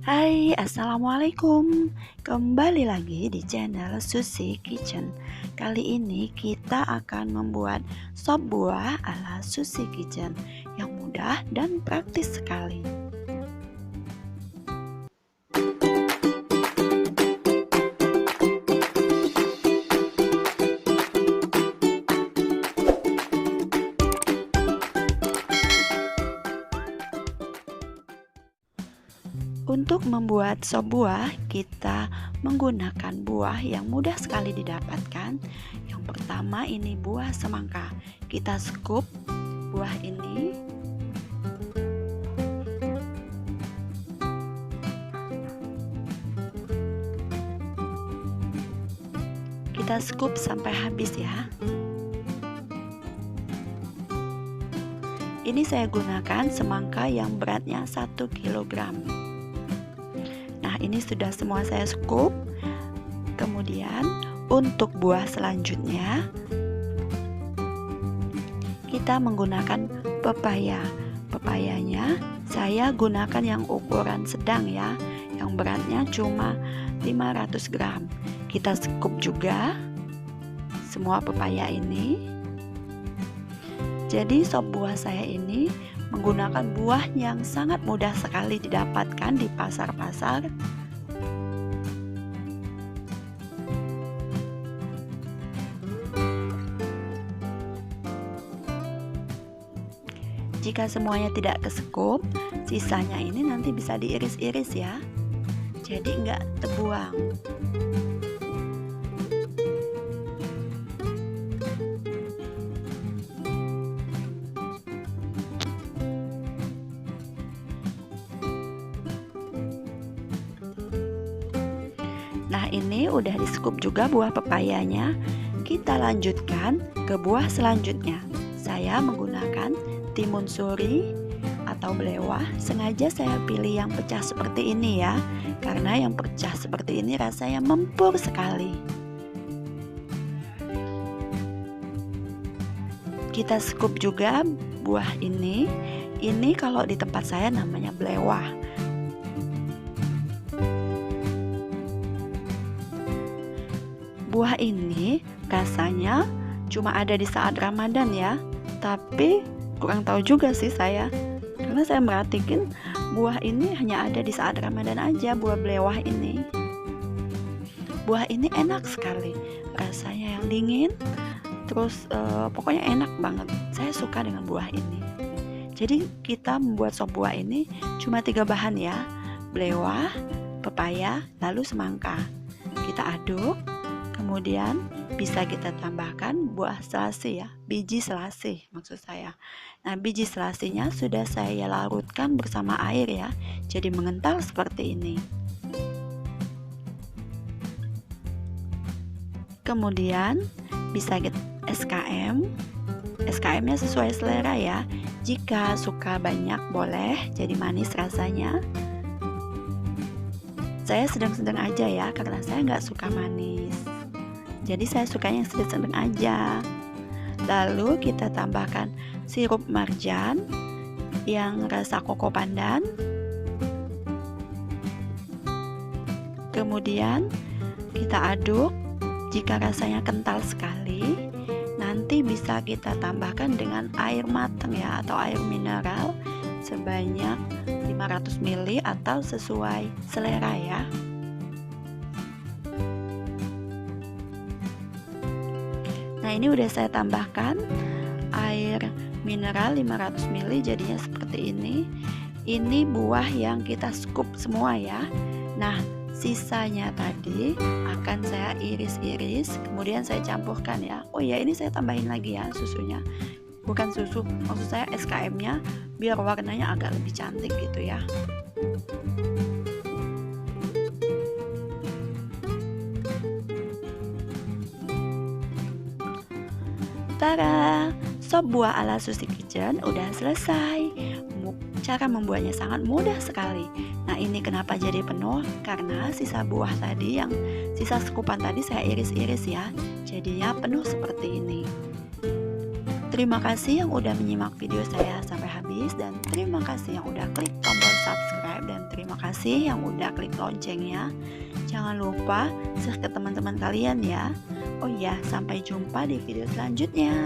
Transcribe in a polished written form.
Hai, assalamualaikum. Kembali lagi di channel Susi Kitchen. Kali ini kita akan membuat sop buah ala Susi Kitchen yang mudah dan praktis sekali. Untuk membuat sop buah, kita menggunakan buah yang mudah sekali didapatkan. Yang pertama ini buah semangka. Kita scoop buah ini. Kita scoop sampai habis ya. Ini saya gunakan semangka yang beratnya 1 kg. Nah, ini sudah semua saya scoop. Kemudian untuk buah selanjutnya kita menggunakan pepaya. Pepayanya saya gunakan yang ukuran sedang ya, yang beratnya cuma 500 gram. Kita scoop juga semua pepaya ini. Jadi sop buah saya ini menggunakan buah yang sangat mudah sekali didapatkan di pasar-pasar. Jika semuanya tidak kesekup, sisanya ini nanti bisa diiris-iris ya. Jadi nggak terbuang. Nah, ini udah di scoop juga buah pepayanya. Kita lanjutkan ke buah selanjutnya. Saya menggunakan timun suri atau belewah. Sengaja saya pilih yang pecah seperti ini ya, karena yang pecah seperti ini rasanya mempur sekali. Kita scoop juga buah ini. Ini kalau di tempat saya namanya belewah. Buah ini rasanya cuma ada di saat Ramadan ya, tapi kurang tahu juga sih saya, karena saya merhatiin buah ini hanya ada di saat Ramadan aja, buah belewah ini. Buah ini enak sekali, rasanya yang dingin, terus pokoknya enak banget. Saya suka dengan buah ini. Jadi kita membuat sop buah ini cuma 3 bahan ya, belewah, pepaya, lalu semangka. Kita aduk. Kemudian bisa kita tambahkan buah selasih ya, biji selasih maksud saya. Nah, biji selasinya sudah saya larutkan bersama air ya, jadi mengental seperti ini. Kemudian bisa kita SKM-nya sesuai selera ya. Jika suka banyak boleh, jadi manis rasanya. Saya sedang-sedang aja ya, karena saya nggak suka manis. Jadi saya sukanya yang sedang-sedang aja. Lalu kita tambahkan sirup marjan yang rasa koko pandan. Kemudian kita aduk. Jika rasanya kental sekali, nanti bisa kita tambahkan dengan air matang ya, atau air mineral sebanyak 500 ml atau sesuai selera ya. Nah, ini udah saya tambahkan air mineral 500 ml, jadinya seperti ini. Ini buah yang kita scoop semua ya. Nah, sisanya tadi akan saya iris-iris, kemudian saya campurkan ya. Oh ya, ini saya tambahin lagi ya susunya. Bukan susu, maksud saya SKM-nya, biar warnanya agak lebih cantik gitu ya. Tada! Sop buah ala Susi Kitchen udah selesai. Cara membuatnya sangat mudah sekali. Nah, ini kenapa jadi penuh? Karena sisa buah tadi, yang sisa skupan tadi saya iris-iris ya. Jadinya penuh seperti ini. Terima kasih yang udah menyimak video saya sampai habis. habis, dan terima kasih yang udah klik tombol subscribe, dan terima kasih yang udah klik loncengnya. Jangan lupa share ke teman-teman kalian ya. Oh iya, sampai jumpa di video selanjutnya.